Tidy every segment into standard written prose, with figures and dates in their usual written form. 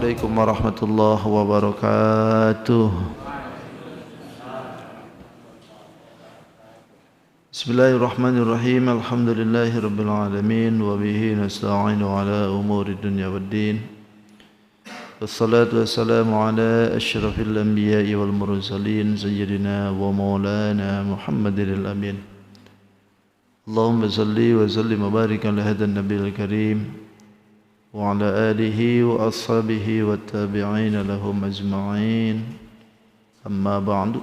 Assalamualaikum warahmatullahi wabarakatuh. Bismillahirrahmanirrahim. Alhamdulillahirabbil alamin wa bihi nasta'inu ala umuri dunya waddin. Wassalatu wassalamu ala asyrafil anbiya'i wal mursalin sayyidina wa maulana Muhammadin al-amin. Allahumma salli wa sallim wa barik ala hadan nabiyil karim wa ala alihi wa ashabihi wa tabi'ina lahum ajma'in. Amma ba'du.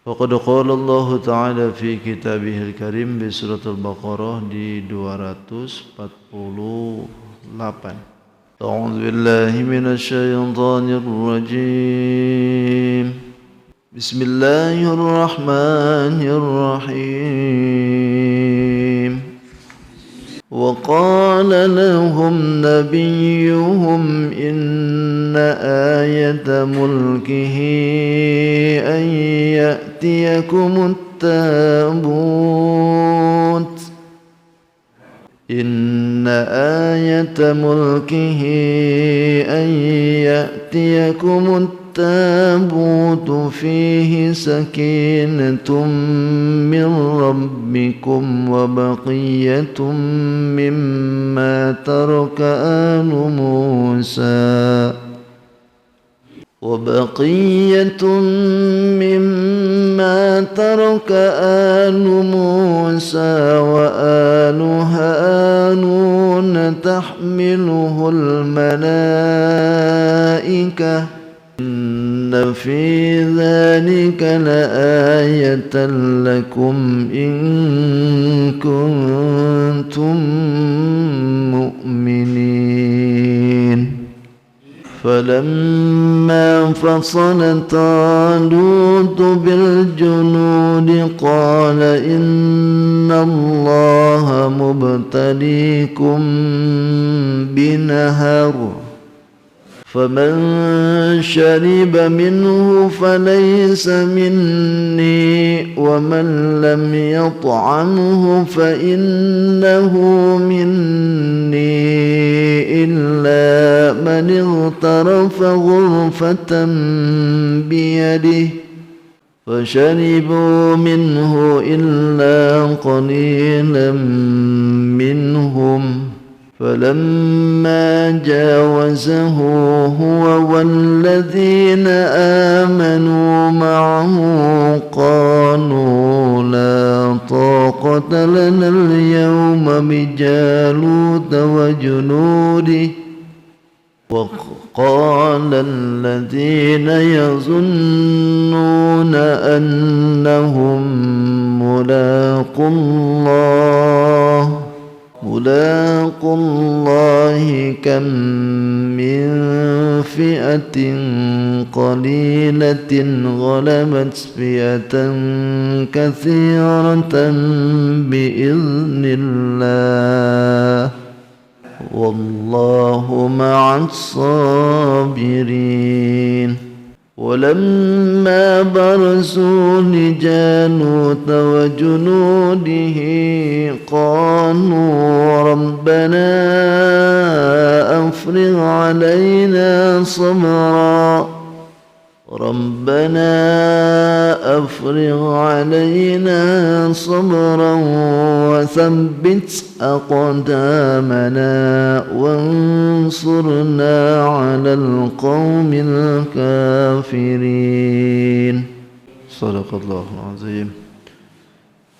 Faqad qala Allah Ta'ala fi kitabihil karim di surat Al-Baqarah di 248. A'udzu billahi minasy syaithanir rajim. Bismillahirrahmanirrahim. وقال لهم نبيهم إن آية ملكه أن يأتيكم التابوت إن آية ملكه أن يأتيكم التابوت فيه سكينة من ربكم وبقية مما ترك آل موسى وآل هارون تحمله الملائكة إن في ذلك لآية لكم إن كنتم مؤمنين فلما فصل طالوت بالجنود قال إن الله مبتليكم بنهر فمن شرب منه فليس مني ومن لم يطعمه فإنه مني إلا من اغترف غرفة بيده فشربوا منه إلا قليلا منهم فلما جاوزه هو والذين آمنوا معه قالوا لا طاقة لنا اليوم بجالوت وجنوده وقال الذين يظنون أنهم ملاقو الله كم من فئة قليلة غلبت فئة كثيرة بإذن الله والله مع الصابرين ولما برزوا لجالوت وجنوده قالوا ربنا أفرغ علينا صبرا وثبت أقدامنا وانصرنا على القوم الكافرين صدق الله العظيم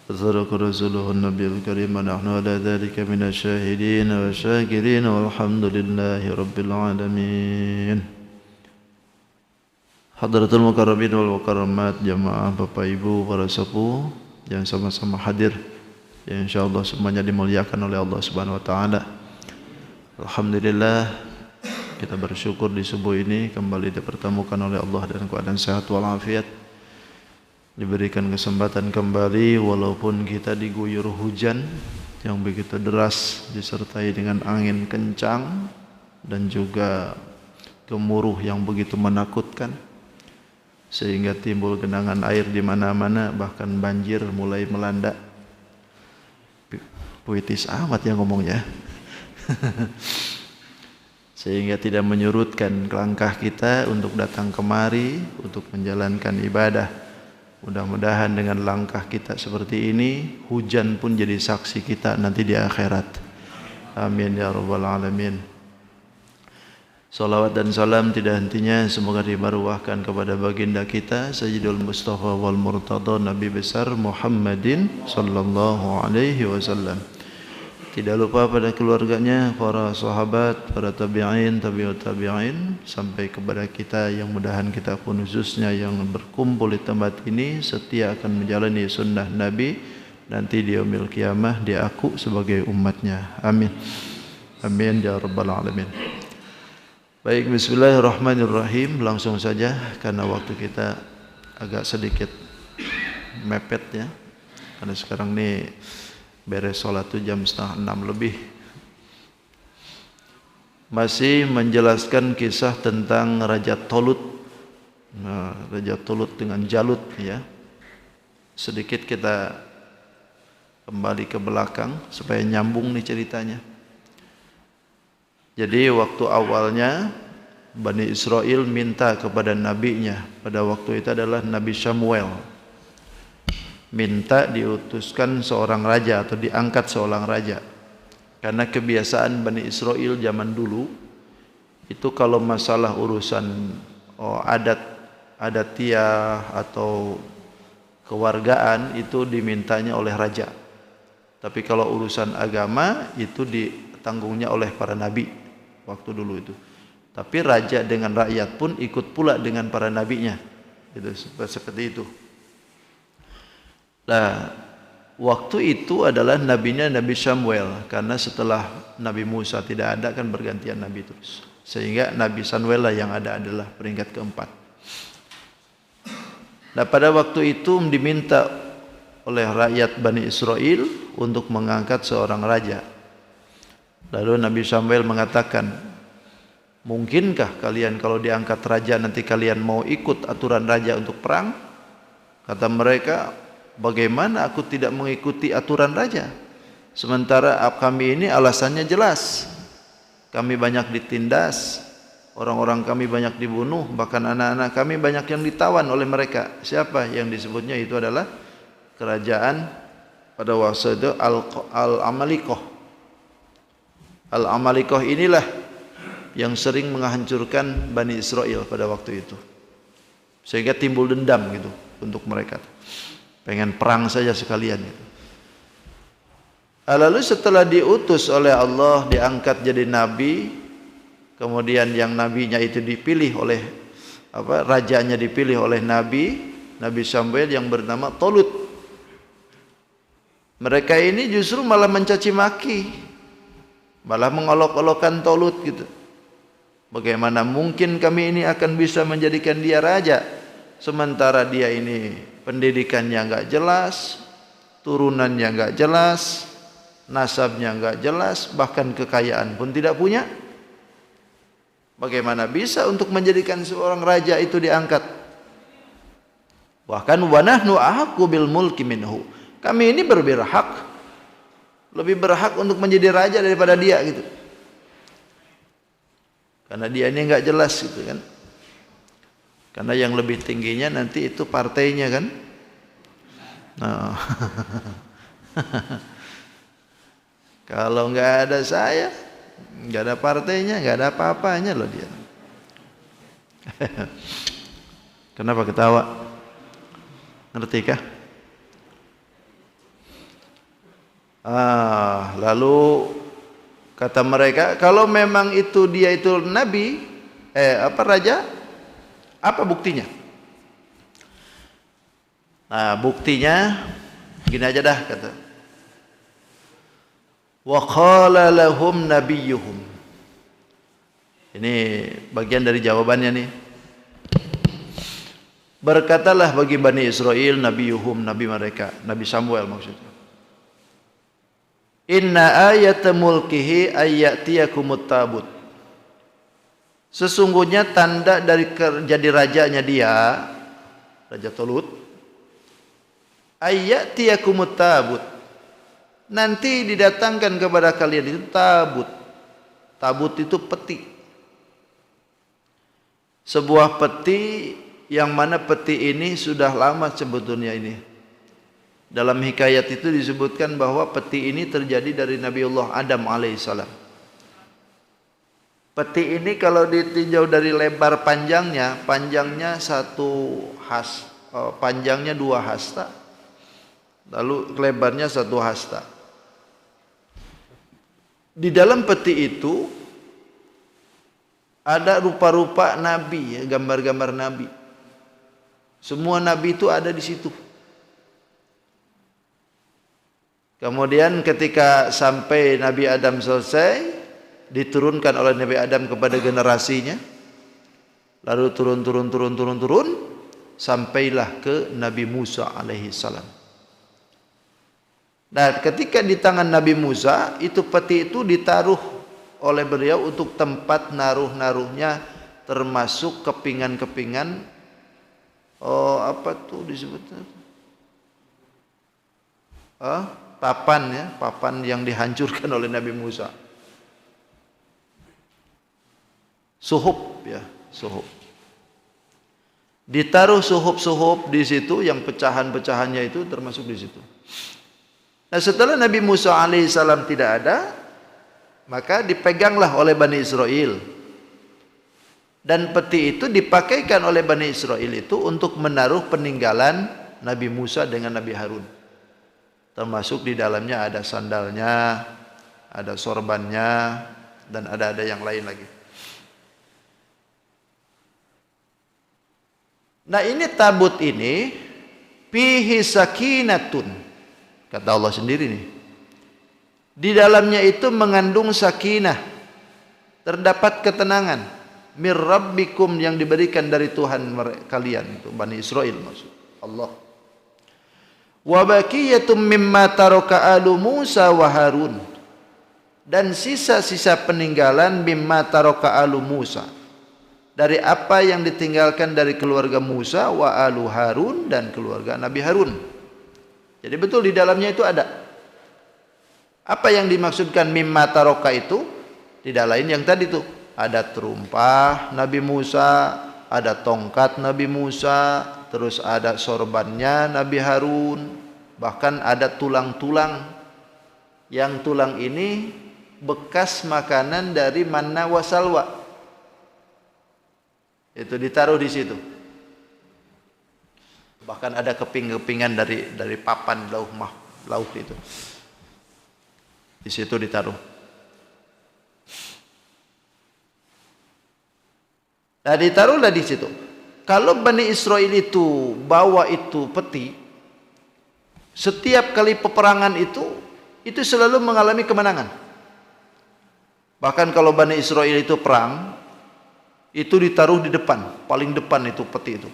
صدق رسوله النبي الكريم ونحن على ذلك من الشاهدين والشاكرين والحمد لله رب العالمين. Hadratul Mukarramin wal Mukarramat, jamaah Bapak Ibu para sepuh yang sama-sama hadir, yang insyaallah semuanya dimuliakan oleh Allah Subhanahu wa taala. Alhamdulillah, kita bersyukur di subuh ini kembali dipertemukan oleh Allah dalam keadaan sehat walafiat. Diberikan kesempatan kembali walaupun kita diguyur hujan yang begitu deras disertai dengan angin kencang dan juga gemuruh yang begitu menakutkan, sehingga timbul genangan air di mana-mana, bahkan banjir mulai melanda. Puitis amat ya ngomongnya. sehingga tidak menyurutkan langkah kita untuk datang kemari untuk menjalankan ibadah. Mudah-mudahan dengan langkah kita seperti ini, hujan pun jadi saksi kita nanti di akhirat. Amin ya rabbal alamin. Salawat dan salam tidak hentinya semoga dimaruahkan kepada baginda kita Sayyidul Mustafa wal Murtada Nabi besar Muhammadin sallallahu alaihi wasallam. Tidak lupa pada keluarganya, para sahabat, para tabi'in, tabi'ut tabi'in, sampai kepada kita yang mudahan kita pun khususnya yang berkumpul di tempat ini setia akan menjalani sunnah Nabi nanti di yaumil qiyamah diaku sebagai umatnya. Amin. Amin ya rabbal alamin. Baik, bismillahirrahmanirrahim. Langsung saja karena waktu kita agak sedikit mepet ya. Karena sekarang ini beres sholat itu jam 5:30 lebih. Masih menjelaskan kisah tentang Raja Tolut. Nah, Raja Tolut dengan Jalut ya. Sedikit kita kembali ke belakang supaya nyambung nih ceritanya. Jadi waktu awalnya Bani Israel minta kepada nabinya, pada waktu itu adalah Nabi Samuel, minta diutuskan seorang raja atau diangkat seorang raja. Karena kebiasaan Bani Israel zaman dulu itu kalau masalah urusan adatiah atau kewargaan itu dimintanya oleh raja. Tapi kalau urusan agama itu ditanggungnya oleh para nabi waktu dulu itu. Tapi raja dengan rakyat pun ikut pula dengan para nabinya. Itu seperti itu. Nah, waktu itu adalah nabinya Nabi Samuel, karena setelah Nabi Musa tidak ada kan bergantian nabi terus. Sehingga Nabi Samuel lah yang ada adalah peringkat keempat. Nah, pada waktu itu diminta oleh rakyat Bani Israel untuk mengangkat seorang raja. Lalu Nabi Samuel mengatakan, mungkinkah kalian kalau diangkat raja nanti kalian mau ikut aturan raja untuk perang? Kata mereka, bagaimana aku tidak mengikuti aturan raja? Sementara kami ini alasannya jelas. Kami banyak ditindas, orang-orang kami banyak dibunuh, bahkan anak-anak kami banyak yang ditawan oleh mereka. Siapa yang disebutnya itu adalah kerajaan pada waktu itu Al-Amalikoh. Al-Amalikoh inilah yang sering menghancurkan Bani Israel pada waktu itu. Sehingga timbul dendam gitu untuk mereka. Pengen perang saja sekalian gitu. Lalu setelah diutus oleh Allah, diangkat jadi nabi, kemudian yang nabinya itu dipilih oleh rajanya dipilih oleh Nabi Samuel yang bernama Tolut. Mereka ini justru malah mencaci maki, malah mengolok-olokkan Tolut gitu. Bagaimana mungkin kami ini akan bisa menjadikan dia raja, sementara dia ini pendidikannya enggak jelas, turunannya enggak jelas, nasabnya enggak jelas, bahkan kekayaan pun tidak punya. Bagaimana bisa untuk menjadikan seorang raja itu diangkat? Bahkan wa nahnu ahaqqu bil mulki minhu. Kami ini lebih berhak untuk menjadi raja daripada dia gitu. Karena dia ini enggak jelas gitu kan. Karena yang lebih tingginya nanti itu partainya kan. Nah. Kalau enggak ada saya, enggak ada partainya, enggak ada apa-apanya loh dia. Kenapa ketawa? Ngerti kah? Lalu kata mereka, kalau memang itu dia itu nabi, raja, apa buktinya? Nah, buktinya gini aja dah kata. Wa qala lahum nabiyyuhum. Ini bagian dari jawabannya nih. Berkatalah bagi Bani Israel nabiyuhum, nabi mereka, Nabi Samuel maksudnya. Inna ayata mulkihi ayyatiyakumut tabut. Sesungguhnya tanda dari jadi rajanya dia, Raja Tolut, ayyatiyakumut tabut. Nanti didatangkan kepada kalian itu tabut. Tabut itu peti. sebuah peti yang mana peti ini sudah lama sebetulnya ini. Dalam hikayat itu disebutkan bahwa peti ini terjadi dari Nabiullah Adam alaihissalam. Peti ini kalau ditinjau dari lebar panjangnya panjangnya 2 hasta, lalu lebarnya 1 hasta. Di dalam peti itu ada rupa-rupa nabi, gambar-gambar nabi. Semua nabi itu ada di situ. Kemudian ketika sampai Nabi Adam selesai, diturunkan oleh Nabi Adam kepada generasinya, lalu turun, sampailah ke Nabi Musa alaihi salam. Nah, ketika di tangan Nabi Musa, itu peti itu ditaruh oleh beliau untuk tempat naruh-naruhnya, termasuk kepingan-kepingan, apa tuh disebutnya? Papan yang dihancurkan oleh Nabi Musa. Suhuf. Ditaruh suhuf di situ, yang pecahan-pecahannya itu termasuk di situ. Nah, setelah Nabi Musa alaihissalam tidak ada, maka dipeganglah oleh Bani Israel. Dan peti itu dipakaikan oleh Bani Israel itu untuk menaruh peninggalan Nabi Musa dengan Nabi Harun. Termasuk di dalamnya ada sandalnya, ada sorbannya, dan ada yang lain lagi. Nah, ini tabut ini fihi sakinatun, kata Allah sendiri nih. Di dalamnya itu mengandung sakinah, terdapat ketenangan, mir rabbikum, yang diberikan dari Tuhan kalian, itu Bani Israel maksud Allah. Wa baqiyatum mimma taraka alu Musa wa Harun, dan sisa-sisa peninggalan mimma taraka alu Musa, dari apa yang ditinggalkan dari keluarga Musa, wa alu Harun, dan keluarga Nabi Harun. Jadi betul di dalamnya itu ada. Apa yang dimaksudkan mimma taraka itu? Tidak lain yang tadi tuh, ada terumpah Nabi Musa, ada tongkat Nabi Musa, terus ada sorbannya Nabi Harun, bahkan ada tulang-tulang, yang tulang ini bekas makanan dari manna wa salwa, itu ditaruh di situ. Bahkan ada keping-kepingan dari papan lauh itu, di situ ditaruh. Nah, ditaruhlah di situ. Kalau Bani Israel itu bawa itu peti, setiap kali peperangan itu selalu mengalami kemenangan. Bahkan kalau Bani Israel itu perang, itu ditaruh di depan, paling depan itu peti itu.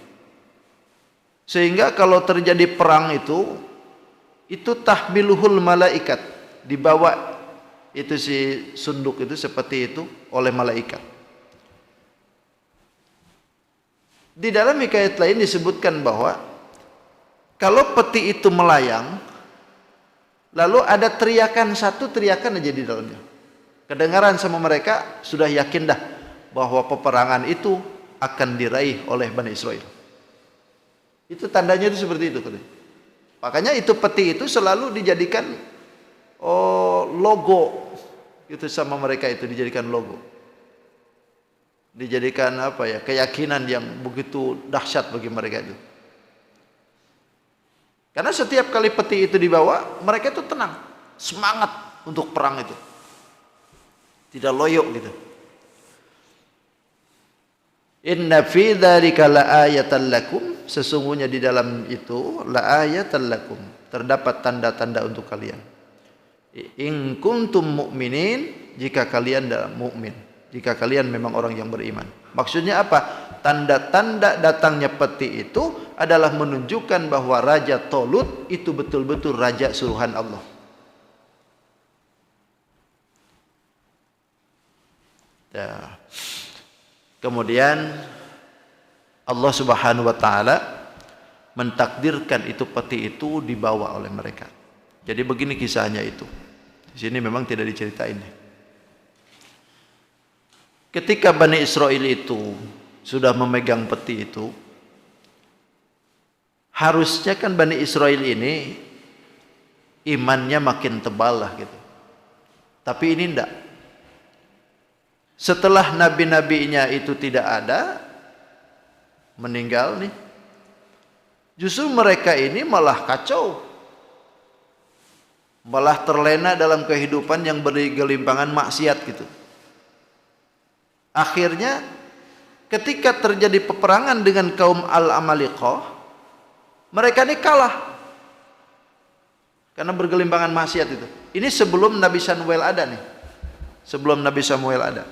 Sehingga kalau terjadi perang itu tahmiluhul malaikat, dibawa itu si sunduk itu seperti itu oleh malaikat. Di dalam hikayat lain disebutkan bahwa kalau peti itu melayang, lalu ada satu teriakan aja di dalamnya, kedengaran sama mereka, sudah yakin dah bahwa peperangan itu akan diraih oleh Bani Israel. Itu tandanya itu seperti itu. Makanya itu peti itu selalu dijadikan logo, itu sama mereka, itu dijadikan logo, dijadikan keyakinan yang begitu dahsyat bagi mereka itu. Karena setiap kali peti itu dibawa, mereka itu tenang, semangat untuk perang itu, tidak loyo gitu. Inna fi dzalika laayatan lakum, sesungguhnya di dalam itu laayatan lakum, terdapat tanda-tanda untuk kalian. In kuntum mu'minin, jika kalian dalam mukmin, jika kalian memang orang yang beriman. Maksudnya apa? Tanda-tanda datangnya peti itu adalah menunjukkan bahwa Raja Tolut itu betul-betul raja suruhan Allah. Ya. Kemudian Allah Subhanahu wa taala mentakdirkan itu peti itu dibawa oleh mereka. Jadi begini kisahnya itu. Di sini memang tidak diceritain. Ketika Bani Israel itu sudah memegang peti itu, harusnya kan Bani Israel ini imannya makin tebal lah gitu. Tapi ini enggak. Setelah nabi-nabinya itu tidak ada, meninggal nih, justru mereka ini malah kacau, malah terlena dalam kehidupan yang bergelimpangan maksiat gitu. Akhirnya ketika terjadi peperangan dengan kaum Al-Amaliqah, mereka ini kalah karena bergelimpangan maksiat itu. Ini sebelum Nabi Samuel ada nih. Sebelum Nabi Samuel ada.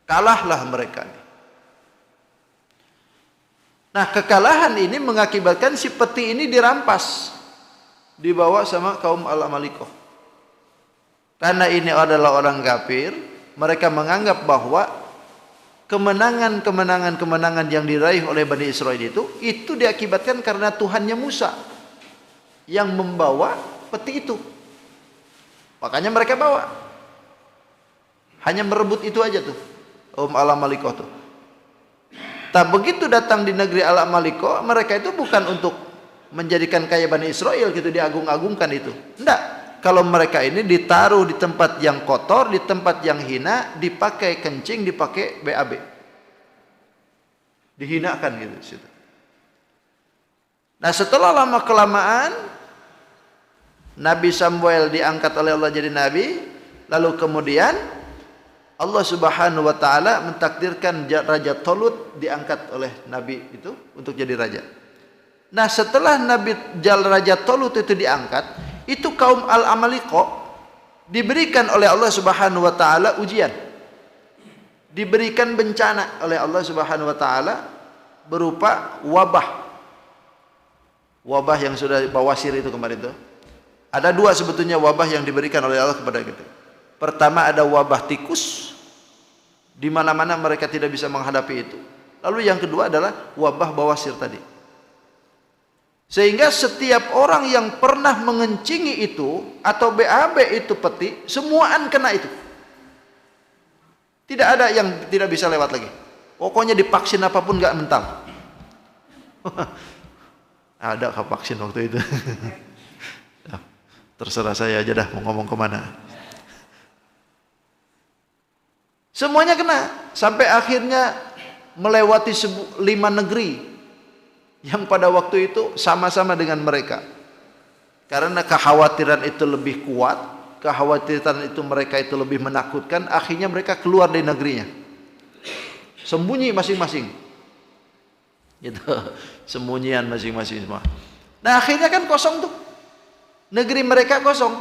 Kalahlah mereka. Nah, kekalahan ini mengakibatkan si peti ini dirampas, dibawa sama kaum Al-Amaliqah. Karena ini adalah orang kafir, mereka menganggap bahwa kemenangan yang diraih oleh Bani Israel itu diakibatkan karena Tuhannya Musa yang membawa peti itu. Makanya mereka bawa. Hanya merebut itu aja tuh, Al-Amaliqah tuh. Tak begitu datang di negeri Al-Amaliqah, mereka itu bukan untuk menjadikan kayak Bani Israel gitu, diagung-agungkan itu. Enggak. Kalau mereka ini ditaruh di tempat yang kotor, di tempat yang hina, dipakai kencing, dipakai BAB. Dihinakan gitu situ. Nah, setelah lama kelamaan Nabi Samuel diangkat oleh Allah jadi nabi, lalu kemudian Allah Subhanahu wa taala mentakdirkan Raja Tolut diangkat oleh nabi itu untuk jadi raja. Nah, setelah Raja Tolut itu diangkat, itu kaum Al-Amaliqah diberikan oleh Allah Subhanahu wa taala ujian. Diberikan bencana oleh Allah Subhanahu wa taala berupa wabah. Wabah yang sudah bawasir itu kemarin itu. Ada dua sebetulnya wabah yang diberikan oleh Allah kepada kita. Pertama ada wabah tikus, di mana-mana mereka tidak bisa menghadapi itu. Lalu yang kedua adalah wabah bawasir tadi. Sehingga setiap orang yang pernah mengencingi itu atau BAB itu peti, semuaan kena itu. Tidak ada yang tidak bisa lewat lagi. Pokoknya divaksin apapun nggak mental. Ada vaksin waktu itu. Terserah saya aja dah mau ngomong kemana. Semuanya kena. Sampai akhirnya melewati 5 negeri yang pada waktu itu sama-sama dengan mereka. Karena kekhawatiran itu lebih kuat, kekhawatiran itu mereka itu lebih menakutkan, akhirnya mereka keluar dari negerinya. Sembunyi masing-masing. Gitu. Sembunyian masing-masing semua. Nah, akhirnya kan kosong tuh. Negeri mereka kosong.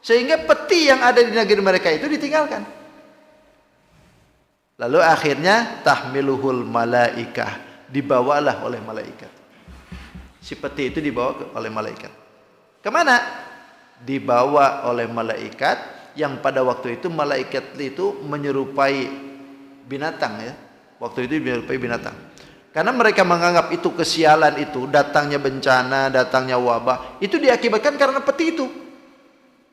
Sehingga peti yang ada di negeri mereka itu ditinggalkan. Lalu akhirnya tahmiluhul malaikah, dibawalah oleh malaikat. Si peti itu dibawa oleh malaikat. Kemana? Dibawa oleh malaikat yang pada waktu itu malaikat itu menyerupai binatang ya. Waktu itu menyerupai binatang. Karena mereka menganggap itu kesialan itu, datangnya bencana, datangnya wabah, itu diakibatkan karena peti itu.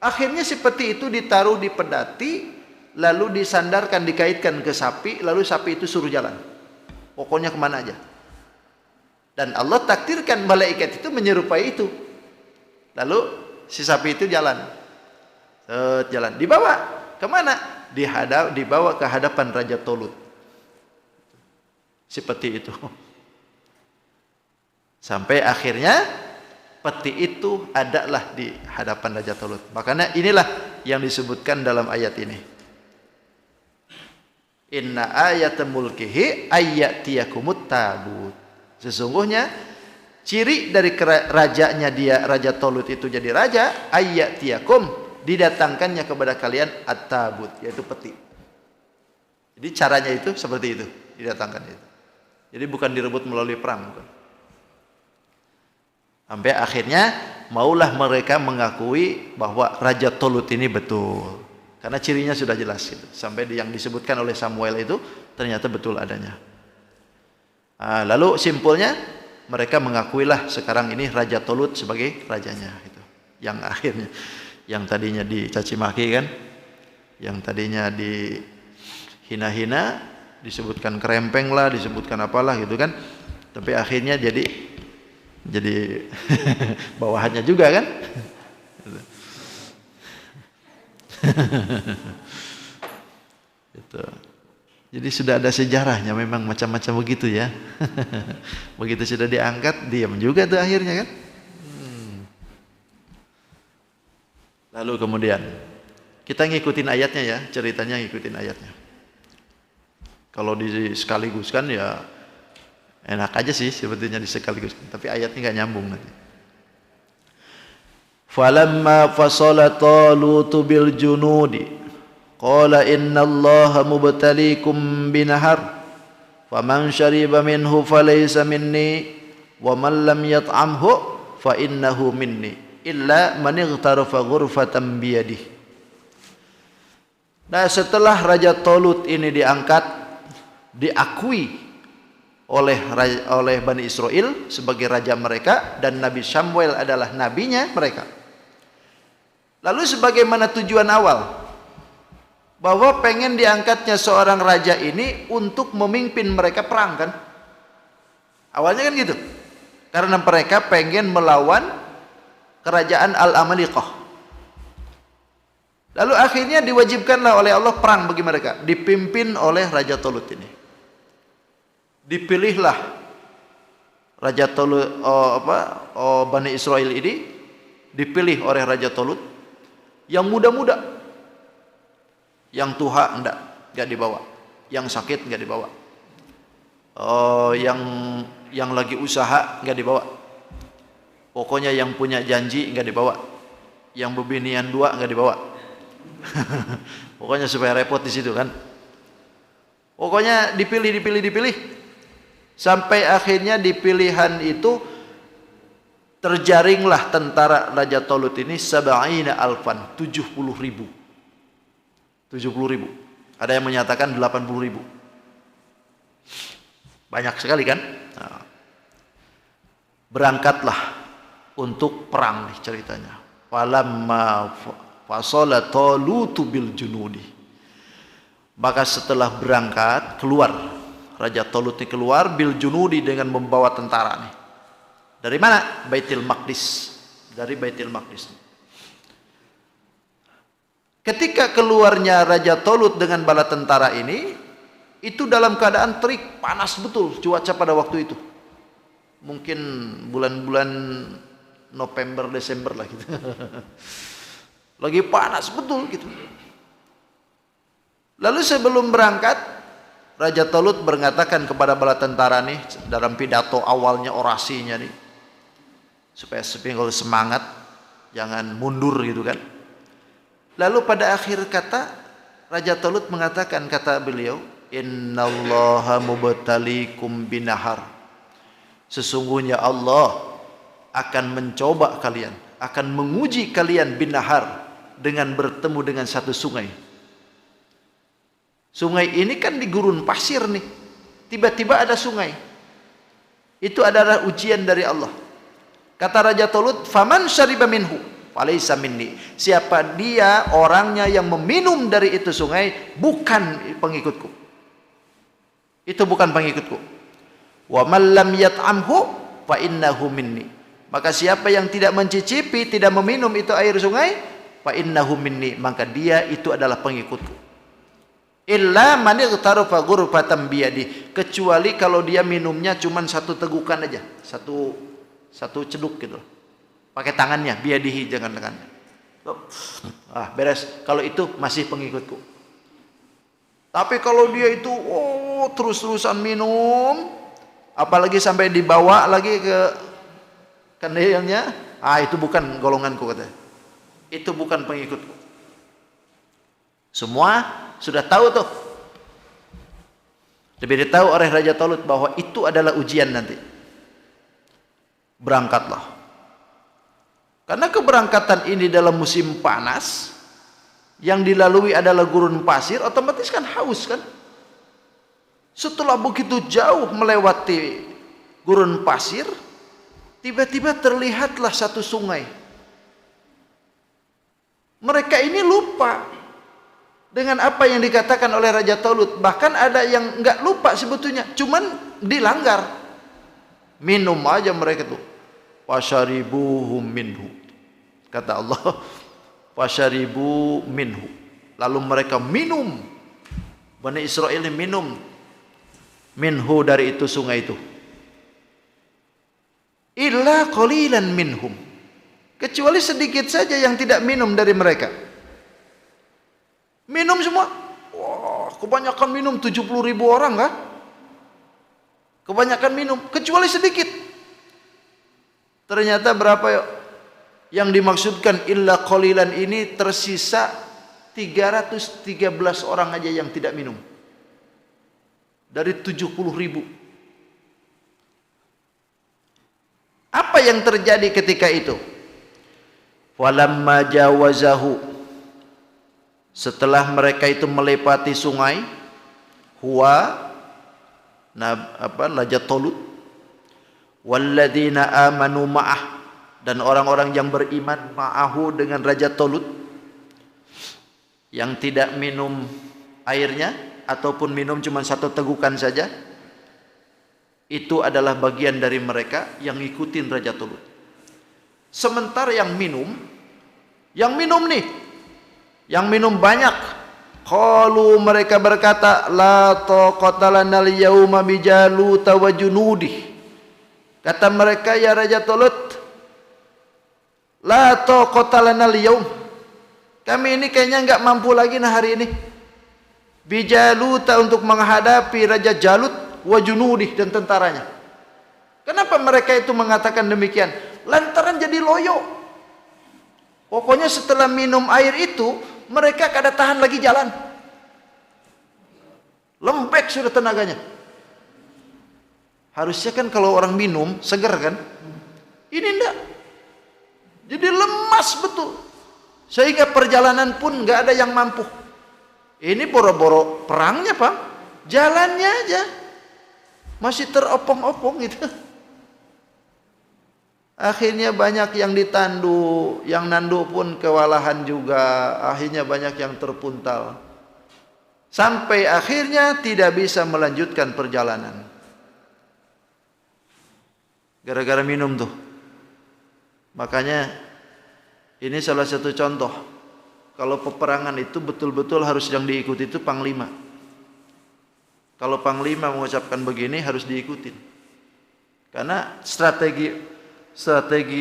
Akhirnya si peti itu ditaruh di pedati, lalu disandarkan, dikaitkan ke sapi, lalu sapi itu suruh jalan. Pokoknya kemana aja. Dan Allah takdirkan malaikat itu menyerupai itu. Lalu si sapi itu jalan. Jalan. Dibawa kemana? Dibawa ke hadapan Raja Tolut. Si peti itu. Sampai akhirnya peti itu adalah di hadapan Raja Tolut. Makanya inilah yang disebutkan dalam ayat ini. Inna ayatul mulkihi ayyatiyakumut tabut. Sesungguhnya ciri dari rajanya dia, Raja Tolut itu jadi raja, ayyatiyakum, didatangkannya kepada kalian at-tabut, yaitu peti. Jadi caranya itu seperti itu, didatangkan itu. Jadi bukan direbut melalui perang, bukan. Sampai akhirnya maulah mereka mengakui bahwa Raja Tolut ini betul. Karena cirinya sudah jelas gitu. Sampai yang disebutkan oleh Samuel itu ternyata betul adanya. Nah, lalu simpulnya mereka mengakuilah sekarang ini Raja Tolut sebagai rajanya gitu. Yang akhirnya yang tadinya dicaci maki kan, yang tadinya dihina-hina, disebutkan kerempeng lah, disebutkan apalah gitu kan. Tapi akhirnya jadi bawahannya juga kan. Gitu. Jadi sudah ada sejarahnya memang macam-macam begitu ya. Begitu sudah diangkat, diam juga tuh akhirnya kan. Lalu kemudian kita ngikutin ayatnya ya, ceritanya ngikutin ayatnya. Kalau dikaliguskan ya enak aja sih sebetulnya disekaligus, tapi ayatnya nggak nyambung nanti. Falamma fasala Talutu bil junudi qala innallaha mubtaliikum binahar faman shariba minhu falaysa minni wa man lam yat'amhu fa innahu minni illa man ightarafa ghurfatan biyadihi. Nah, setelah Raja Talut ini diangkat, diakui oleh Bani Israel sebagai raja mereka dan Nabi Samuel adalah nabinya mereka. Lalu sebagaimana tujuan awal bahwa pengen diangkatnya seorang raja ini untuk memimpin mereka perang kan? Awalnya kan gitu. Karena mereka pengen melawan kerajaan Al-Amaliqah. Lalu akhirnya diwajibkanlah oleh Allah perang bagi mereka, dipimpin oleh Raja Talut ini. Dipilihlah Raja Talut Bani Israel ini dipilih oleh Raja Talut yang muda-muda, yang tua enggak dibawa, yang sakit enggak dibawa, yang lagi usaha enggak dibawa, pokoknya yang punya janji enggak dibawa, yang bebinian dua enggak dibawa. Pokoknya supaya repot di situ kan. Pokoknya dipilih sampai akhirnya di pilihan itu terjaringlah tentara Raja Talut ini 70 ribu. Ada yang menyatakan 80 ribu. Banyak sekali kan. Nah, berangkatlah untuk perang nih ceritanya. Falamma fasala Talutu bil junudi. Maka setelah berangkat keluar Raja Talut ini keluar bil junudi dengan membawa tentara nih. Dari mana? Baitul Maqdis. Dari Baitul Maqdis. Ketika keluarnya Raja Talut dengan bala tentara ini, itu dalam keadaan terik, panas betul cuaca pada waktu itu. Mungkin bulan-bulan November, Desember lah gitu. Lagi panas betul gitu. Lalu sebelum berangkat, Raja Talut mengatakan kepada bala tentara nih dalam pidato awalnya orasinya nih, supaya semangat, jangan mundur gitu kan. Lalu pada akhir kata Raja Talut mengatakan, kata beliau, innallaha mubtaliikum binahar. Sesungguhnya Allah akan mencoba kalian, akan menguji kalian binahar, dengan bertemu dengan satu sungai. Sungai ini kan di gurun pasir nih. Tiba-tiba ada sungai. Itu adalah ujian dari Allah. Kata Raja Talut, faman syariba minhu falaysa minni. Siapa dia orangnya yang meminum dari itu sungai, bukan pengikutku. Itu bukan pengikutku. Wa man lam yat'amhu fa innahu minni. Maka siapa yang tidak mencicipi, tidak meminum itu air sungai, fa innahu minni, maka dia itu adalah pengikutku. Illa man ightarafa ghurfatan biyadi, kecuali kalau dia minumnya cuma satu tegukan aja, satu ceduk gitu, pakai tangannya, biyadihi, jangan tangannya. Beres, kalau itu masih pengikutku. Tapi kalau dia itu terus-terusan minum, apalagi sampai dibawa lagi ke kendilnya, itu bukan golonganku, katanya. Itu bukan pengikutku. Semua sudah tahu tuh. Diberitahu oleh Raja Talut bahwa itu adalah ujian nanti. Berangkatlah. Karena keberangkatan ini dalam musim panas, yang dilalui adalah gurun pasir, otomatis kan haus kan. Setelah begitu jauh melewati gurun pasir, tiba-tiba terlihatlah satu sungai. Mereka ini lupa dengan apa yang dikatakan oleh Raja Talut. Bahkan ada yang nggak lupa sebetulnya, cuman dilanggar. Minum aja mereka tuh. Wasyaribuhum minhu. Kata Allah, wasyaribu minhu. Lalu mereka minum. Bani Israel ini minum minhu, dari itu sungai itu. Illa qalilan minhum. Kecuali sedikit saja yang tidak minum dari mereka. Minum semua. Wah, kebanyakan minum, 70.000 orang kan? Kebanyakan minum, kecuali sedikit. Ternyata berapa yuk? Yang dimaksudkan illa qalilan ini tersisa 313 orang aja yang tidak minum. Dari 70.000. Apa yang terjadi ketika itu? Walamma jawazahu, setelah mereka itu melewati sungai, Raja Talut, walladzina amanu ma'ah, dan orang-orang yang beriman ma'ahu dengan Raja Talut, yang tidak minum airnya ataupun minum cuma satu tegukan saja, itu adalah bagian dari mereka yang ngikutin Raja Talut. Sementara yang minum nih, yang minum banyak, qalu, mereka berkata, la taqata lana al-yawma bi Jalut wa junudih. Kata mereka, ya Raja Talut, la taqata lana al-yawm, kami ini kayaknya enggak mampu lagi hari ini, bi Jalut, untuk menghadapi Raja Jalut, wa junudih, dan tentaranya. Kenapa mereka itu mengatakan demikian? Lantaran jadi loyo. Pokoknya setelah minum air itu, mereka kada tahan lagi jalan. Lembek sudah tenaganya. Harusnya kan kalau orang minum segar kan? Ini enggak. Jadi lemas betul. Sehingga perjalanan pun enggak ada yang mampu. Ini boro-boro perangnya, Pak. Jalannya aja masih teropong-opong gitu. Akhirnya banyak yang ditandu, yang nandu pun kewalahan juga. Akhirnya banyak yang terpuntal. Sampai akhirnya tidak bisa melanjutkan perjalanan. Gara-gara minum tuh. Makanya ini salah satu contoh. Kalau peperangan itu betul-betul harus yang diikuti itu panglima. Kalau panglima mengucapkan begini harus diikutin. Karena strategi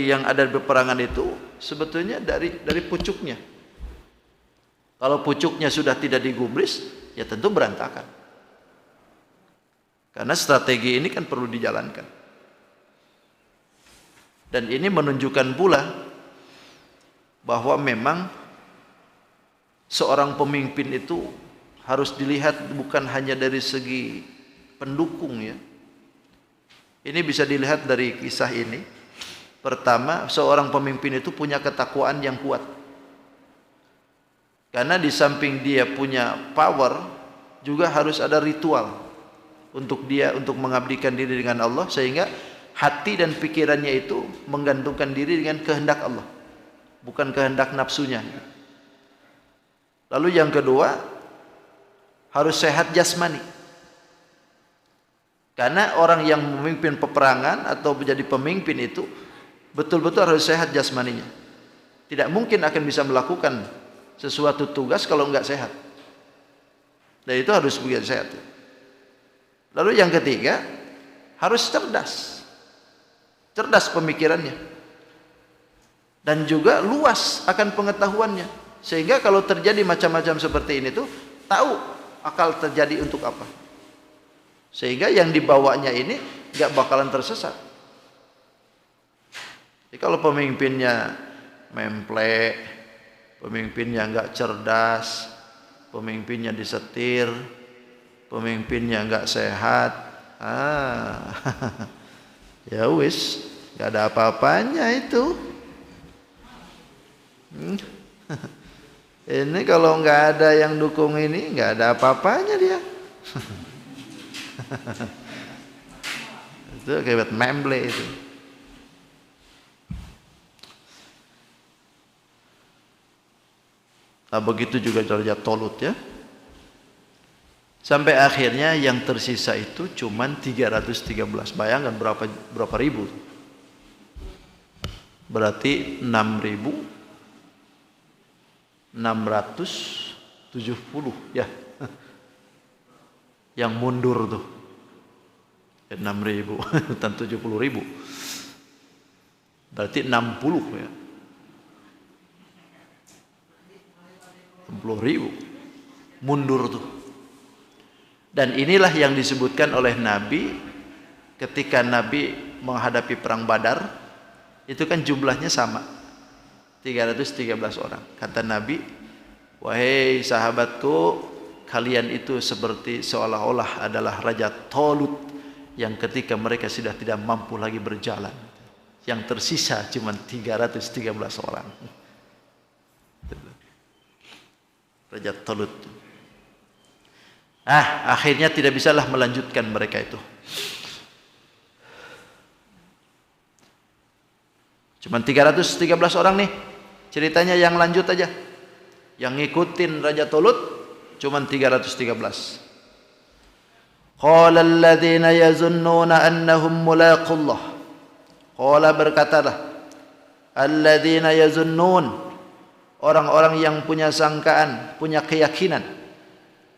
yang ada di peperangan itu sebetulnya dari pucuknya. Kalau pucuknya sudah tidak digubris, ya tentu berantakan. Karena strategi ini kan perlu dijalankan. Dan ini menunjukkan pula bahwa memang seorang pemimpin itu harus dilihat bukan hanya dari segi pendukung ya. Ini bisa dilihat dari kisah ini. Pertama, seorang pemimpin itu punya ketakwaan yang kuat. Karena di samping dia punya power, juga harus ada ritual untuk dia untuk mengabdikan diri dengan Allah, sehingga hati dan pikirannya itu menggantungkan diri dengan kehendak Allah, bukan kehendak nafsunya. Lalu yang kedua, harus sehat jasmani. Karena orang yang memimpin peperangan atau menjadi pemimpin itu betul-betul harus sehat jasmaninya. Tidak mungkin akan bisa melakukan sesuatu tugas kalau enggak sehat. Dan itu harus begitu sehat. Lalu yang ketiga, harus cerdas. Cerdas pemikirannya. Dan juga luas akan pengetahuannya. Sehingga kalau terjadi macam-macam seperti ini tuh, tahu akal terjadi untuk apa. Sehingga yang dibawanya ini enggak bakalan tersesat. Jadi kalau pemimpinnya memplek, pemimpinnya enggak cerdas, pemimpinnya disetir, pemimpinnya enggak sehat, ya wis, enggak ada apa-apanya itu. Ini kalau enggak ada yang dukung ini, enggak ada apa-apanya dia. Itu kayak memble itu. Nah, begitu juga Raja Tolut ya. Sampai akhirnya yang tersisa itu cuman 313. Bayangkan berapa ribu. Berarti 6.670 ya. Yang mundur tuh. 6.000 dan 70.000. Berarti 60 ya. 60.000 mundur tuh. Dan inilah yang disebutkan oleh Nabi ketika Nabi menghadapi perang Badar, itu kan jumlahnya sama, 313 orang. Kata Nabi, wahai sahabatku, kalian itu seperti seolah-olah adalah Raja Tolut yang ketika mereka sudah tidak mampu lagi berjalan, yang tersisa cuma 313 orang. Raja Tolut. Akhirnya tidak bisalah melanjutkan mereka itu. Cuman 313 orang nih. Ceritanya yang lanjut aja. Yang ngikutin Raja Tolut cuman 313. Qala alladziina yazunnuna annahum mulaqullah. Qala berkatalah alladziina yazunnun, orang-orang yang punya sangkaan, punya keyakinan,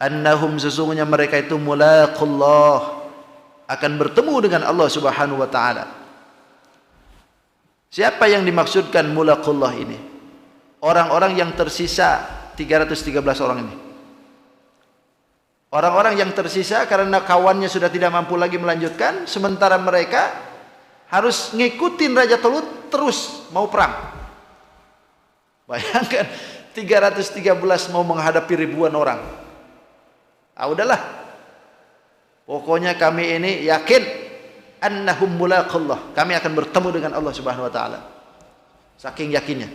annahum sesungguhnya mereka itu mulaqullah, akan bertemu dengan Allah Subhanahu wa taala. Siapa yang dimaksudkan mulaqullah ini? Orang-orang yang tersisa 313 orang ini. Orang-orang yang tersisa karena kawannya sudah tidak mampu lagi melanjutkan, sementara mereka harus ngikutin Raja Tolut terus mau perang. Bayangkan 313 mau menghadapi ribuan orang. Udahlah, pokoknya kami ini yakin annahum mulaqullah, kami akan bertemu dengan Allah Subhanahu wa taala. Saking yakinnya.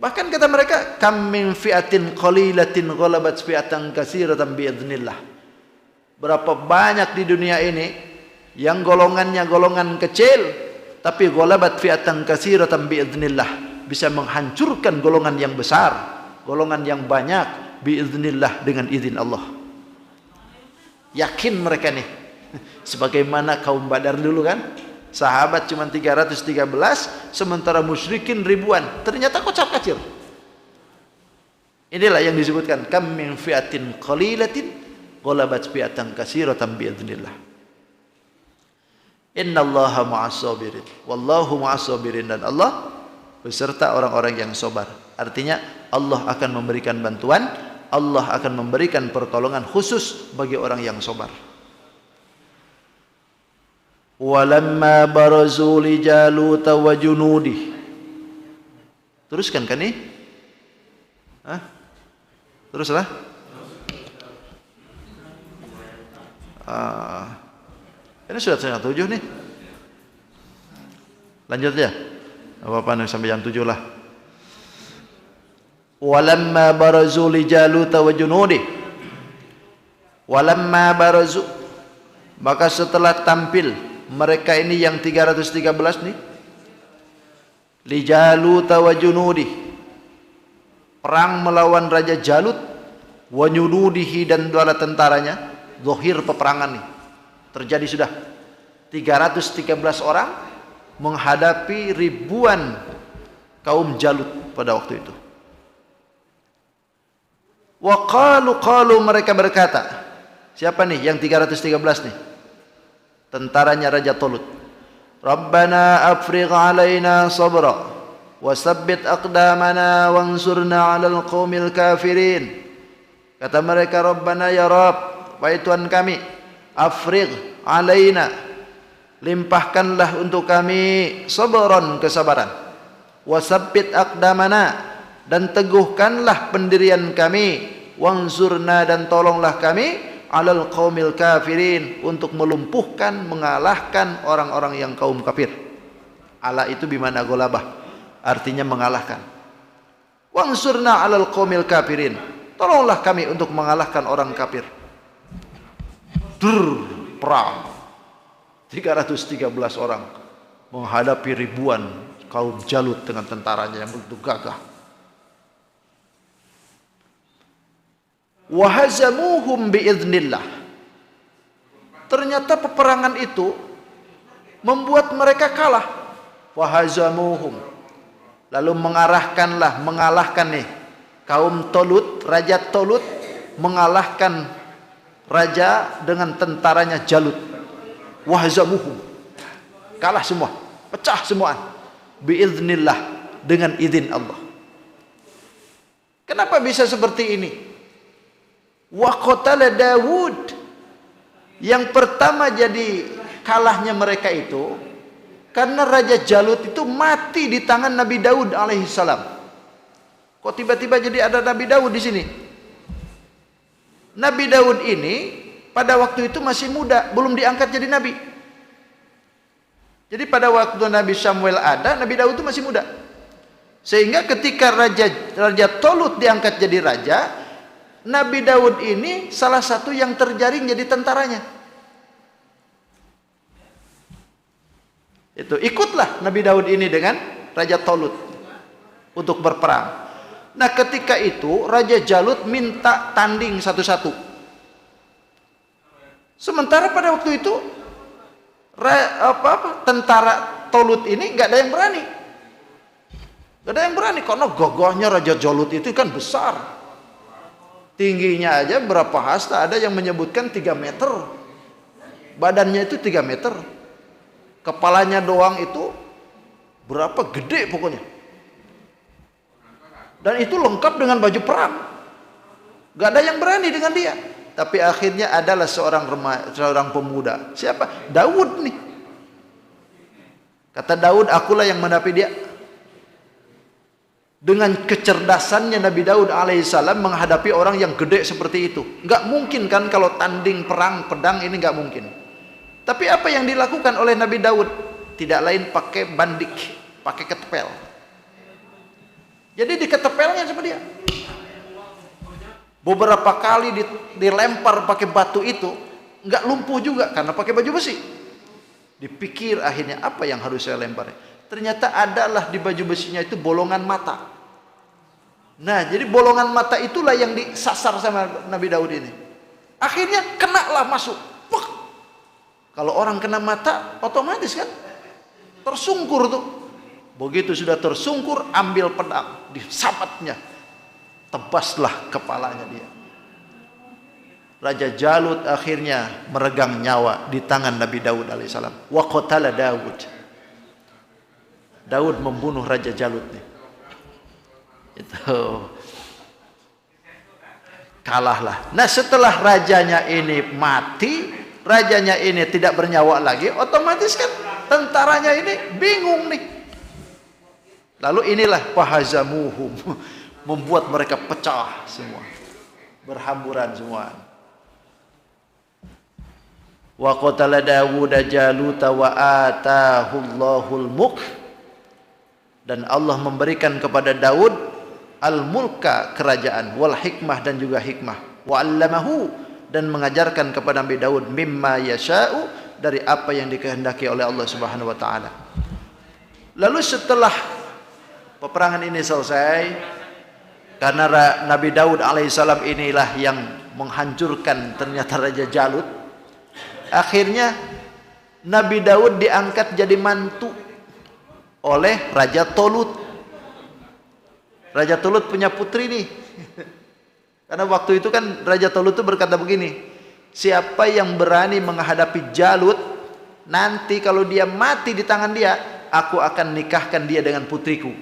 Bahkan kata mereka, kam min fi'atin qalilatin ghalabat fi'atan katsiratan biidznillah. Berapa banyak di dunia ini yang golongannya golongan kecil, tapi ghalabat fi'atan katsiratan biidznillah, bisa menghancurkan golongan yang besar, golongan yang banyak biidznillah, dengan izin Allah. Yakin mereka nih, sebagaimana kaum Badar dulu kan, sahabat cuma 313, sementara musyrikin ribuan, ternyata kocar-kacir. Inilah yang disebutkan kam min fi'atin qalilatin ghalabat fi'atan katsiratan biidznillah. Innallaha ma'as sabirin, wallahu ma'as sabirin, dan Allah beserta orang-orang yang sabar. Artinya Allah akan memberikan bantuan, Allah akan memberikan pertolongan khusus bagi orang yang sabar. Walamma barazu li Jalut wa junudi. Teruskan kan nih? Teruslah. Ini sudah setengah 7 nih. Lanjut ya. Apa-apa sampai jam 7 lah. Walamma barazu li Jalut wa junudi. Walamma barazu, maka setelah tampil mereka ini yang 313 nih, li Jalut wa junudi, perang melawan Raja Jalut, wa junudihi, dan bala tentaranya. Zahir peperangan nih terjadi sudah 313 orang menghadapi ribuan kaum Jalut pada waktu itu. Wa qalu, mereka berkata, siapa nih yang 313 nih? Tentaranya Raja Tolut. Rabbana afrigh alaina sabra wa sabbit aqdamana wansurna 'alal qaumil kafirin. Kata mereka, Rabbana, ya Rabb, wahai Tuhan kami, afrigh alaina, limpahkanlah untuk kami sabran, kesabaran, wa sabbit aqdamana, dan teguhkanlah pendirian kami, wansurna, dan tolonglah kami, alal qaumil kafirin, untuk melumpuhkan, mengalahkan orang-orang yang kaum kafir. Ala itu bimana golabah, artinya mengalahkan. Wansurna alal qaumil kafirin, tolonglah kami untuk mengalahkan orang kafir. Perang 313 orang menghadapi ribuan kaum Jalut dengan tentaranya yang begitu gagah. Wahazamuhum biiznillah. Ternyata peperangan itu membuat mereka kalah. Wahazamuhum. Lalu mengalahkan nih kaum Tolut, Raja Tolut mengalahkan raja dengan tentaranya Jalut. Wahazamuhum. Kalah semua, pecah semua. Biiznillah, dengan izin Allah. Kenapa bisa seperti ini? Wa qatala Dawud. Yang pertama jadi kalahnya mereka itu karena Raja Jalut itu mati di tangan Nabi Daud alaihissalam. Kok tiba-tiba jadi ada Nabi Daud di sini? Nabi Daud ini pada waktu itu masih muda, belum diangkat jadi nabi. Jadi pada waktu Nabi Samuel ada, Nabi Daud itu masih muda. Sehingga ketika Raja Tolut diangkat jadi raja, Nabi Daud ini salah satu yang terjaring jadi tentaranya. Itu ikutlah Nabi Daud ini dengan Raja Tolut untuk berperang. Nah, ketika itu Raja Jalut minta tanding satu-satu. Sementara pada waktu itu tentara Tolut ini nggak ada yang berani. Nggak ada yang berani karena gagahnya Raja Jalut itu kan besar. Tingginya aja berapa hasta, ada yang menyebutkan 3 meter. Badannya itu 3 meter. Kepalanya doang itu berapa gede pokoknya. Dan itu lengkap dengan baju perang. Gak ada yang berani dengan dia. Tapi akhirnya adalah seorang pemuda. Siapa? Daud nih. Kata Daud, akulah yang menghadapi dia. Dengan kecerdasannya Nabi Daud alaihissalam menghadapi orang yang gede seperti itu. Nggak mungkin kan kalau tanding perang pedang ini nggak mungkin. Tapi apa yang dilakukan oleh Nabi Daud? Tidak lain pakai bandik, pakai ketepel. Jadi diketepelnya sama dia. Beberapa kali dilempar pakai batu itu nggak lumpuh juga karena pakai baju besi. Dipikir akhirnya apa yang harus saya lempar? Ternyata adalah di baju besinya itu bolongan mata. Nah, jadi bolongan mata itulah yang disasar sama Nabi Daud ini. Akhirnya kenalah masuk. Wah. Kalau orang kena mata, otomatis kan tersungkur tuh. Begitu sudah tersungkur, ambil pedang, disabatnya. Tebaslah kepalanya dia. Raja Jalut akhirnya meregang nyawa di tangan Nabi Daud alaihissalam. Wa qatala Daud. Daud membunuh Raja Jalut nih. Itu kalahlah. Nah, setelah rajanya ini mati, rajanya ini tidak bernyawa lagi, otomatis kan tentaranya ini bingung nih. Lalu inilah fahazamuhum, membuat mereka pecah semua, berhamburan semua. Wa qatala Dawud Jaluta wa atahu Allahul mulk. Dan Allah memberikan kepada Daud al-mulka, kerajaan, wal hikmah, dan juga hikmah, wa 'allamahu, dan mengajarkan kepada Nabi Daud mimma yasha'u, dari apa yang dikehendaki oleh Allah Subhanahu wa taala. Lalu setelah peperangan ini selesai, karena Nabi Daud alaihissalam inilah yang menghancurkan ternyata Raja Jalut, akhirnya Nabi Daud diangkat jadi mantu oleh Raja Tolut. Raja Tolut punya putri nih. Karena waktu itu kan Raja Tolut itu berkata begini, siapa yang berani menghadapi Jalut, nanti kalau dia mati di tangan dia, aku akan nikahkan dia dengan putriku.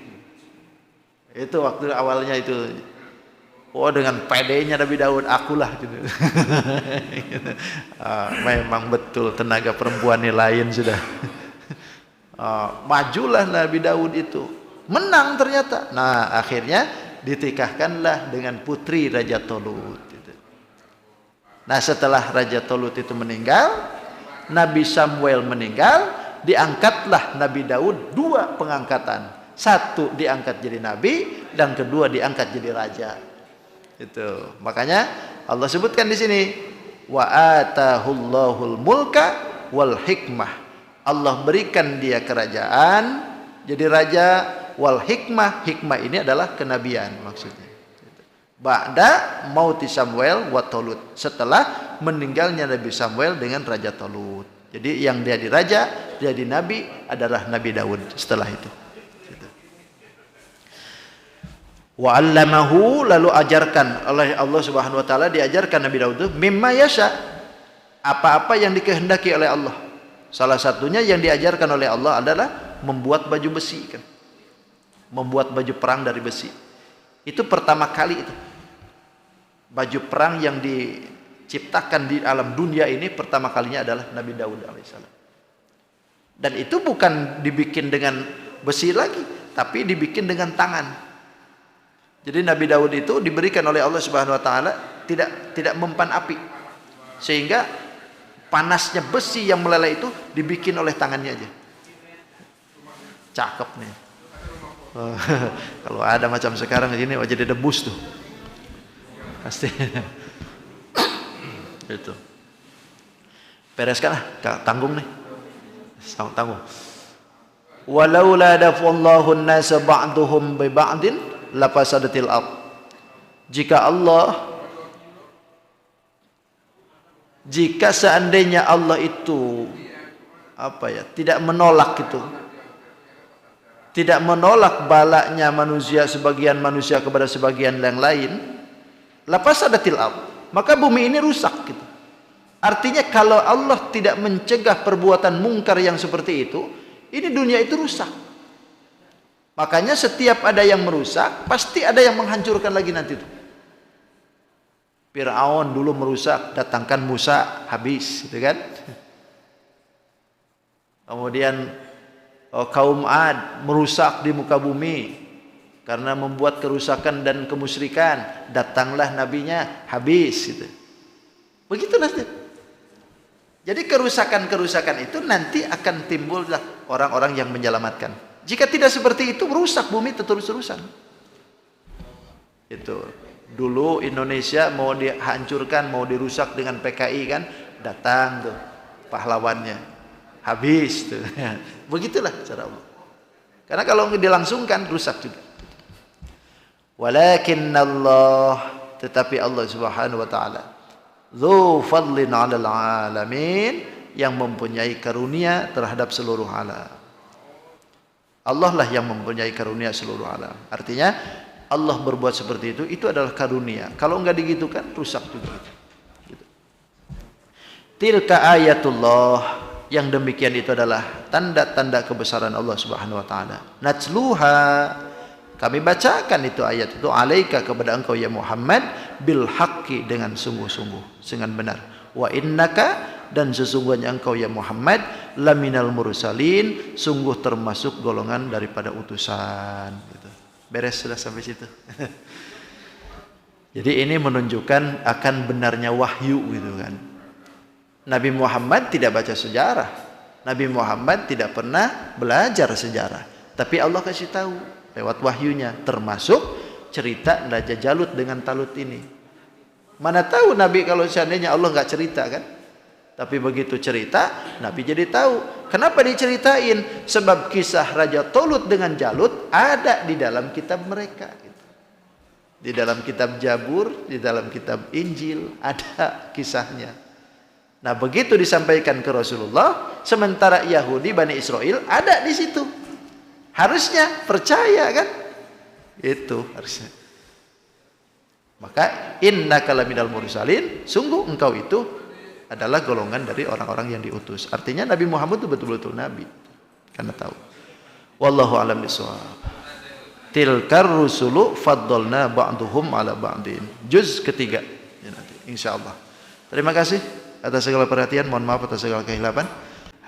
Itu waktu awalnya itu. Oh, dengan pedenya Nabi Daud, akulah gitu. Memang betul tenaga perempuannya lain sudah. Majulah Nabi Daud itu, menang ternyata. Nah, akhirnya ditikahkanlah dengan putri Raja Tolut itu. Nah, setelah Raja Tolut itu meninggal, Nabi Samuel meninggal, diangkatlah Nabi Daud 2 pengangkatan. 1 diangkat jadi nabi, dan kedua diangkat jadi raja. Itu makanya Allah sebutkan di sini, wa atahullahul mulka wal hikmah. Allah berikan dia kerajaan, jadi raja, wal hikmah. Hikmah ini adalah kenabian maksudnya. Ba'da mauti Samuel wa Talut, setelah meninggalnya Nabi Samuel dengan Raja Talut. Jadi yang jadi raja, jadi nabi adalah Nabi Daud setelah itu. Wa 'allamahu, lalu ajarkan oleh Allah Subhanahu wa taala, diajarkan Nabi Daud itu mimma yasha, apa-apa yang dikehendaki oleh Allah. Salah satunya yang diajarkan oleh Allah adalah membuat baju besi kan. Membuat baju perang dari besi. Itu pertama kali itu. Baju perang yang diciptakan di alam dunia ini pertama kalinya adalah Nabi Daud alaihissalam. Dan itu bukan dibikin dengan besi lagi, tapi dibikin dengan tangan. Jadi Nabi Daud itu diberikan oleh Allah Subhanahu wa taala tidak mempan api. Sehingga panasnya besi yang meleleh itu dibikin oleh tangannya aja. Cakep nih. Kalau ada macam sekarang ini jadi debus tuh. Pasti. Itu. Bereskan lah, tanggung nih. Tanggung. Walaula dafallahu an-nasa ba'duhum bi ba'din lafasadatil ard. Jika seandainya Allah itu tidak menolak itu, tidak menolak balaknya manusia, sebagian manusia kepada sebagian yang lain, lafasadatil ard, maka bumi ini rusak gitu. Artinya kalau Allah tidak mencegah perbuatan mungkar yang seperti itu, ini dunia itu rusak. Makanya setiap ada yang merusak, pasti ada yang menghancurkan lagi nanti itu. Fir'aun dulu merusak, datangkan Musa, habis gitu kan. Kemudian kaum Ad merusak di muka bumi karena membuat kerusakan dan kemusyrikan, datanglah nabinya, habis gitu. Begitu nanti. Jadi kerusakan-kerusakan itu nanti akan timbullah orang-orang yang menyelamatkan. Jika tidak seperti itu, merusak bumi terus-terusan. Itu. Dulu Indonesia mau dihancurkan, mau dirusak dengan PKI kan, datang tuh pahlawannya, habis tuh. Begitulah cara Allah. Karena kalau dilangsungkan rusak juga. Walakin Allah, tetapi Allah Subhanahu wa taala Dzu fadlin 'alal 'alamin, yang mempunyai karunia terhadap seluruh alam. Allah lah yang mempunyai karunia seluruh alam. Artinya Allah berbuat seperti itu adalah karunia. Kalau enggak digitukan rusak juga. Gitu. Tilka ayatullah, yang demikian itu adalah tanda-tanda kebesaran Allah Subhanahu wa taala. Natsluha, kami bacakan itu ayat itu alaika, kepada engkau ya Muhammad, bil haqqi, dengan sungguh-sungguh, dengan benar. Wa innaka, dan sesungguhnya engkau ya Muhammad, laminal mursalin, sungguh termasuk golongan daripada utusan. Gitu. Beres sudah sampai situ. Jadi ini menunjukkan akan benarnya wahyu gitu kan. Nabi Muhammad tidak baca sejarah. Nabi Muhammad tidak pernah belajar sejarah. Tapi Allah kasih tahu lewat wahyunya, termasuk cerita Raja Jalut dengan Talut ini. Mana tahu Nabi kalau seandainya Allah nggak cerita kan? Tapi begitu cerita, Nabi jadi tahu. Kenapa diceritain? Sebab kisah Raja Talut dengan Jalut ada di dalam kitab mereka. Gitu. Di dalam kitab Jabur, di dalam kitab Injil ada kisahnya. Nah begitu disampaikan ke Rasulullah, sementara Yahudi Bani Israel ada di situ. Harusnya percaya kan? Itu harusnya. Maka innaka laminal mursalin, sungguh engkau itu adalah golongan dari orang-orang yang diutus. Artinya Nabi Muhammad itu betul-betul nabi. Karena tahu. Wallahu a'lam bishawab. Tilkar rusulu faddalna ba'duhum ala ba'din. Juz ketiga. Ya, nanti insyaallah. Terima kasih atas segala perhatian. Mohon maaf atas segala kehilapan.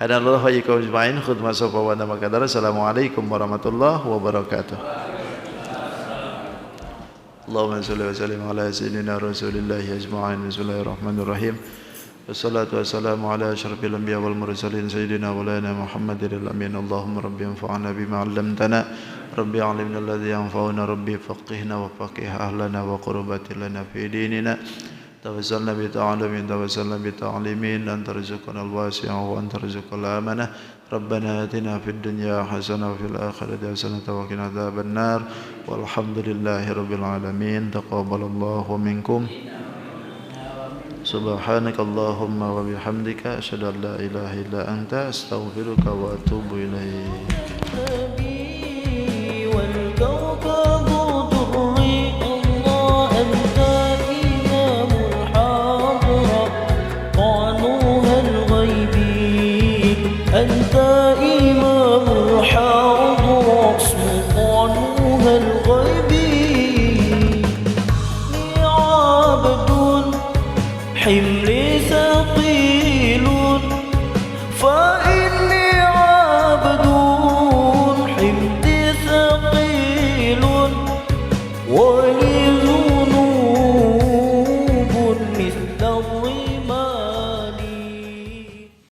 Hadanallahu wa iyyakum ajma'in. Khudma safa wa namakadar. Assalamualaikum warahmatullahi wabarakatuh. Allahumma salli wa sallim ala sayyidina Rasulillahi ajma'in. Bismillahirrahmanirrahim. Wassalatu wassalamu ala asyrafil anbiya wal mursalin sayyidina wa lana Muhammadil amin. Allahumma rabbi anfa'na bima 'allamtana. Rabbi 'allimna alladhi yanfa'una. Rabbi faqihna wa faqih ahlana wa qurbatil lana fi dinina. Tawassalna bi ta'alumin, tawassalna bi ta'alimin, an tarzuqana al-wasi'a wa an tarzuqal amanah. ربنا آتنا في الدنيا حسنة وفي الآخرة حسنة وقنا عذاب النار والحمد لله رب العالمين تقبل الله منكم سبحانك اللهم وبحمدك أشهد أن لا إله إلا أنت أستغفرك وأتوب إليك